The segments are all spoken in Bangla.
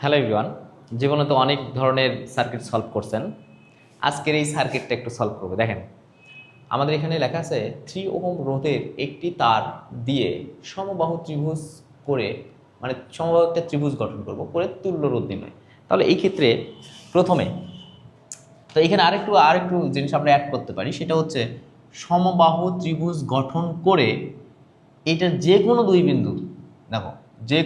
হ্যালো এভরিওয়ান, জীবনে তো অনেক ধরনের সার্কিট সলভ করছেন। আজকের এই সার্কিটটা একটু সলভ করবো। দেখেন, আমাদের এখানে লেখা আছে 3 ওহম রোধের একটি তার দিয়ে সমবাহু ত্রিভুজ করে, মানে সমবাহু একটা ত্রিভুজ গঠন করব করে তুল্য রোধ নির্ণয়। তাহলে এই ক্ষেত্রে প্রথমে তো এখানে আরেকটু জিনিস আমরা অ্যাড করতে পারি, সেটা হচ্ছে সমবাহু ত্রিভুজ গঠন করে এটার যে কোনো দুই বিন্দু, দেখো যে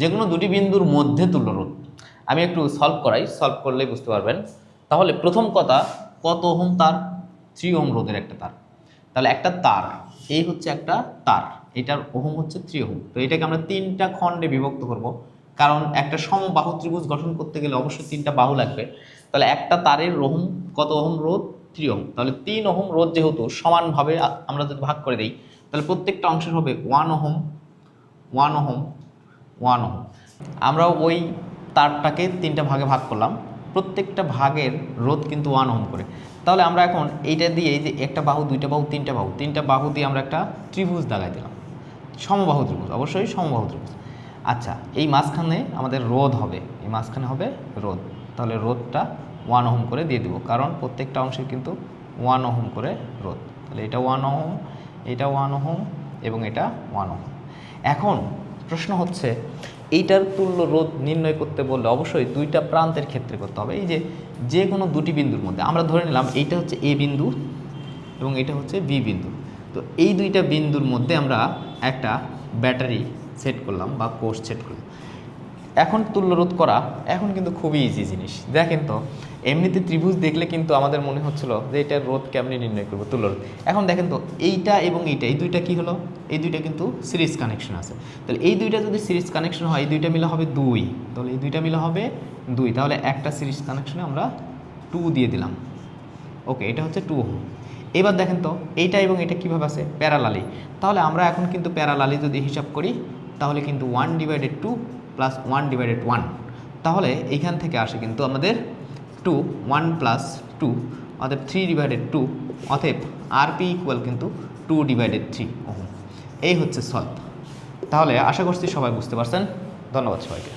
কোনো দুটি বিন্দুর মধ্যে তুল্যরোধ। আমি একটু সলভ করলেই বুঝতে পারবেন। তাহলে প্রথম কথা, কত ওহম তার? 3 ওহম রোধের একটা তার। তাহলে একটা তার, এই হচ্ছে একটা তার, এটার ওহম হচ্ছে 3 ওহম। তো এটাকে আমরা 3টা খণ্ডে বিভক্ত করব, কারণ একটা সমবাহু ত্রিভুজ গঠন করতে গেলে অবশ্যই 3টা বাহু লাগবে। তাহলে একটা তারের ওহম কত ওহম রোধ? 3 ওহম। তাহলে 3 ওহম রোধ যেহেতু সমানভাবে আমরা যদি ভাগ করে দিই, তাহলে প্রত্যেকটা অংশের হবে 1 ওহম 1 ওহম 1 ওহম। আমরা ওই তারটাকে 3টা ভাগে ভাগ করলাম, প্রত্যেকটা ভাগের রোধ কিন্তু 1 ওহম করে। তাহলে আমরা এখন এইটা দিয়ে, এই যে একটা বাহু, দুইটা বাহু, তিনটা বাহু দিয়ে আমরা একটা ত্রিভুজ দাগাই দিলাম, সমবাহু ত্রিভুজ, অবশ্যই সমবাহু ত্রিভুজ। আচ্ছা, এই মাঝখানে আমাদের রোধ হবে, এই মাঝখানে হবে রোধ। তাহলে রোধটা 1 ওহম করে দিয়ে দিব, কারণ প্রত্যেকটা অংশের কিন্তু 1 ওহম করে রোধ। তাহলে এটা 1 ওহম, এটা 1 ওহম এবং এটা 1 ওহম। এখন প্রশ্ন হচ্ছে, এইটার তুল্য রোধ নির্ণয় করতে বললে অবশ্যই দুইটা প্রান্তের ক্ষেত্রে করতে হবে। এই যে কোনো দুটি বিন্দুর মধ্যে আমরা ধরে নিলাম এইটা হচ্ছে এ বিন্দু এবং এটা হচ্ছে বি বিন্দু। তো এই দুইটা বিন্দুর মধ্যে আমরা একটা ব্যাটারি সেট করলাম বা কোষ সেট করলাম। এখন তুল্যরোধ করা এখন কিন্তু খুবই ইজি জিনিস। দেখেন তো, এমনিতে ত্রিভুজ দেখলে কিন্তু আমাদের মনে হচ্ছিল যে এটার রোধ কেমনি নির্ণয় করবো, তুল্যরোধ। এখন দেখেন তো, এইটা এবং এইটা, এই দুইটা কি হলো? এই দুইটা কিন্তু সিরিজ কানেকশন আছে। তাহলে এই দুইটা যদি সিরিজ কানেকশন হয়, এই দুইটা মিলে হবে 2। তাহলে এই দুইটা মিলে হবে 2। তাহলে একটা সিরিজ কানেকশনে আমরা 2 দিয়ে দিলাম। ওকে, এটা হচ্ছে 2 ওহম। এবার দেখেন তো, এইটা এবং এটা কীভাবে আছে? প্যারালালি। তাহলে আমরা এখন কিন্তু প্যারালালি যদি হিসাব করি, তাহলে কিন্তু 1/2 প্লাস 1/1। তাহলে এইখান থেকে আসে কিন্তু আমাদের 1 + 2, অর্থাৎ 3/2। অতএব আরপি ইকুয়াল কিন্তু 2/3 ওহম। এই হচ্ছে সলভ। তাহলে আশা করছি সবাই বুঝতে পারছেন। ধন্যবাদ সবাইকে।